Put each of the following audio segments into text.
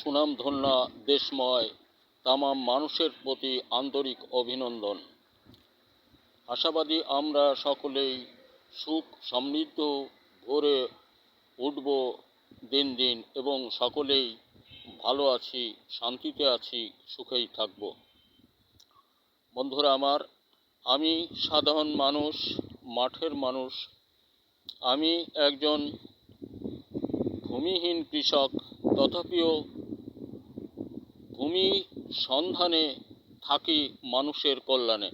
সুনামধন্য দেশময় তামাম মানুষের প্রতি আন্তরিক অভিনন্দন। আশাবাদী আমরা সকলেই সুখ সমৃদ্ধ ভরে উঠব দিন দিন এবং সকলেই ভালো আছি, শান্তিতে আছি, সুখেই থাকব। বন্ধুরা আমার, আমি সাধারণ মানুষ, মাঠের মানুষ। আমি একজন ভূমিহীন কৃষক, তথাপিও ভূমি সন্ধানে থাকি মানুষের কল্যাণে।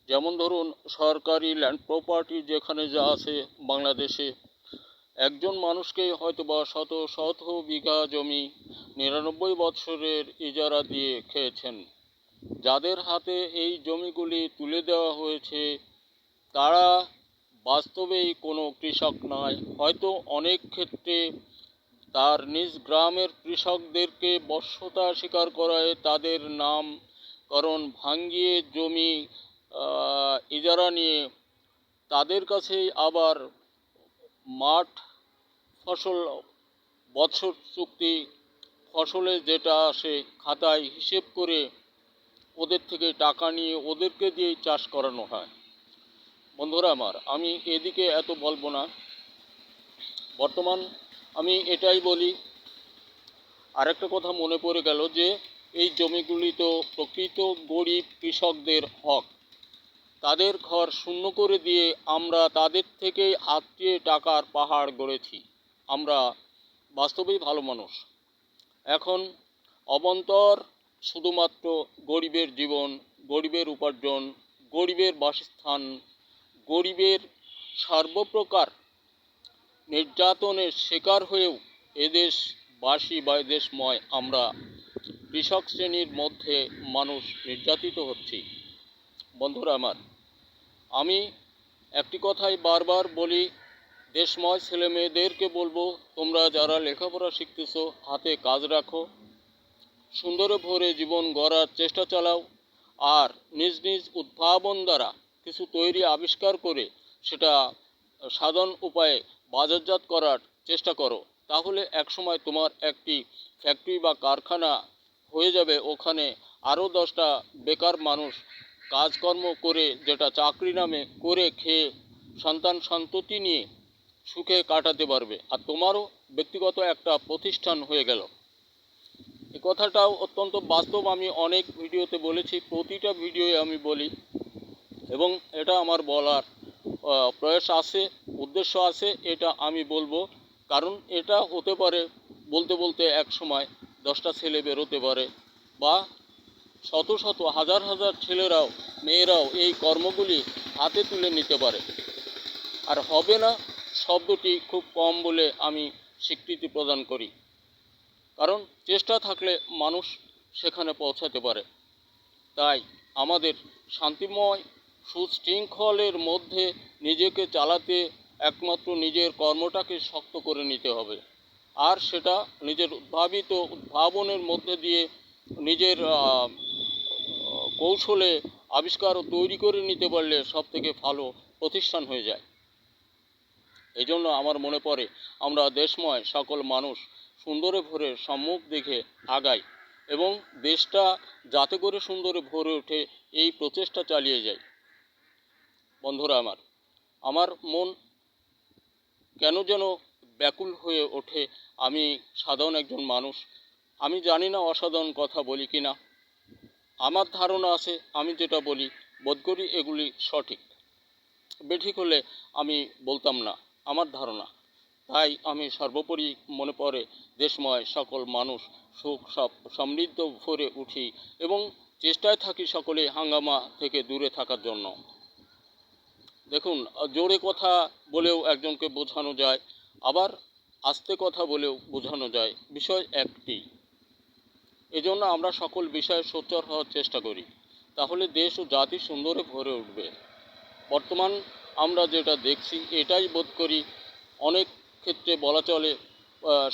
যেমন ধরুন, সরকারি ল্যান্ড প্রপার্টি যেখানে যা আছে বাংলাদেশে, একজন মানুষকেই হয়তোবা শত শত বিঘা জমি 99 বছরের ইজারা দিয়ে খেয়েছেন। যাদের হাতে এই জমিগুলি তুলে দেওয়া হয়েছে তারা বাস্তবেই কোনো কৃষক নয়। হয়তো অনেক ক্ষেত্রে তার নিজ গ্রামের কৃষকদেরকে বশ্যতা স্বীকার করায় তাদের নামকরণ ভাঙিয়ে জমি ইজারা নিয়ে তাদের কাছেই আবার মাঠ ফসল বছর চুক্তি ফসলে যেটা আসে খাতায় হিসেব করে ওদের থেকে টাকা নিয়ে ওদেরকে দিয়েই চাষ করানো হয়। বন্ধুরা আমার, আমি এদিকে এত বলবো না। বর্তমান আমি এটাই বলি। আরেকটা কথা মনে পড়ে গেল যে এই জমিগুলি তো প্রকৃত গরিব কৃষকদের হক। তাদের ঘর শূন্য করে দিয়ে আমরা তাদের থেকেই আত্মীয় টাকার পাহাড় গড়েছি। আমরা বাস্তবেই ভালো মানুষ। এখন অবন্তর শুধুমাত্র গরিবের জীবন, গরিবের উপার্জন, গরিবের বাসস্থান, গরিবের সর্বপ্রকার নির্যাতনের শিকার হয়েও এদেশবাসী বা এদেশময় আমরা কৃষক শ্রেণীর মধ্যে মানুষ নির্যাতিত হচ্ছি। বন্ধুরা আমার, আমি একটি কথাই বারবার বলি, দেশময় ছেলে মেয়েদেরকে বলবো, তোমরা যারা লেখাপড়া শিখতেছো হাতে কাজ রাখো, সুন্দরে ভরে জীবন গড়ার চেষ্টা চালাও, আর নিজ নিজ উদ্ভাবন দ্বারা কিছু তৈরি আবিষ্কার করে সেটা সাধারণ উপায়ে বাজারজাত করার চেষ্টা করো। তাহলে একসময় তোমার একটি ফ্যাক্টরি বা কারখানা হয়ে যাবে, ওখানে আরও 10টা বেকার মানুষ কাজকর্ম করে, যেটা চাকরি নামে করে খেয়ে সন্তান সন্ততি নিয়ে সুখে কাটাতে পারবে, আর তোমারও ব্যক্তিগত একটা প্রতিষ্ঠান হয়ে গেল। এই কথাটাও অত্যন্ত বাস্তব। আমি অনেক ভিডিওতে বলেছি, প্রতিটা ভিডিওয়ে আমি বলি, এবং এটা আমার বলার প্রয়াস আছে, উদ্দেশ্য আছে, এটা আমি বলবো। কারণ এটা হতে পারে বলতে বলতে এক সময় 10টা ছেলে বেরোতে পারে, বা শত শত হাজার হাজার ছেলেরাও মেয়েরাও এই কর্মগুলি হাতে তুলে নিতে পারে। আর হবে না শব্দটি খুব কম বলে আমি স্বীকৃতি প্রদান করি। কারণ চেষ্টা থাকলে মানুষ সেখানে পৌঁছাতে পারে। তাই আমাদের শান্তিময় সুশৃঙ্খলের মধ্যে নিজেকে চালাতে একমাত্র নিজের কর্মটাকে শক্ত করে নিতে হবে, আর সেটা নিজের উদ্ভাবনের মধ্যে দিয়ে নিজের কৌশলে আবিষ্কার ও তৈরি করে নিতে পারলে সবথেকে ভালো প্রতিষ্ঠান হয়ে যায়। এই জন্য আমার মনে পড়ে, আমরা দেশময় সকল মানুষ সুন্দরে ভরে সম্মুখ দেখে আগাই এবং দেশটা যাতে করে সুন্দরে ভরে ওঠে এই প্রচেষ্টা চালিয়ে যাই। বন্ধুরা আমার, আমার মন কেন যেন ব্যাকুল হয়ে ওঠে। আমি সাধারণ একজন মানুষ, আমি জানি না অসাধারণ কথা বলি কি না। আমার ধারণা আছে, আমি যেটা বলি বোধ করি এগুলি সঠিক। বেঠিক হলে আমি বলতাম না, আমার ধারণা। তাই আমি সর্বোপরি মনে পড়ে দেশময় সকল মানুষ সুখ সমৃদ্ধ ভরে উঠি এবং চেষ্টায় থাকি সকলে হাঙ্গামা থেকে দূরে থাকার জন্য। দেখুন, জোরে কথা বলেও একজনকে বোঝানো যায়, আবার আস্তে কথা বলেও বোঝানো যায়, বিষয় একটি। এজন্য আমরা সকল বিষয়ে সোচ্চার হওয়ার চেষ্টা করি, তাহলে দেশ ও জাতি সুন্দরে ভরে উঠবে। বর্তমান আমরা যেটা দেখছি এটাই বোধ করি অনেক ক্ষেত্রে বলা চলে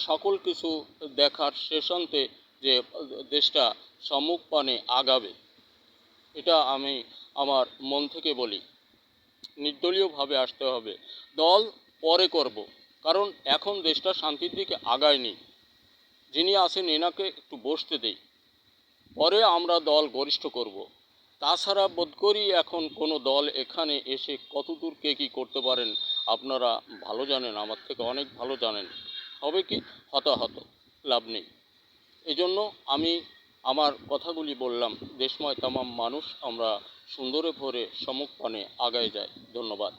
সকল কিছু দেখার শেষান্তে যে দেশটা সম্মুখ পানে আগাবে। এটা আমি আমার মন থেকে বলি। নির্দলীয়ভাবে আসতে হবে, দল পরে করব, কারণ এখন দেশটা শান্তির দিকে আগায়নি। যিনি আছেন এনাকে একটু বসতে দেই, পরে আমরা দল গরিষ্ঠ করব। তাছাড়া বোধ করি এখন কোনো দল এখানে এসে কতদূর কে কী করতে পারেন আপনারা ভালো জানেন, আমার থেকে অনেক ভালো জানেন। হবে কি, হতাহত, লাভ নেই। এজন্য আমি আমার কথাগুলি বললাম, দেশময় তামাম মানুষ আমরা সুন্দরে ভরে সম্মুখপানে আগায় যাই। ধন্যবাদ।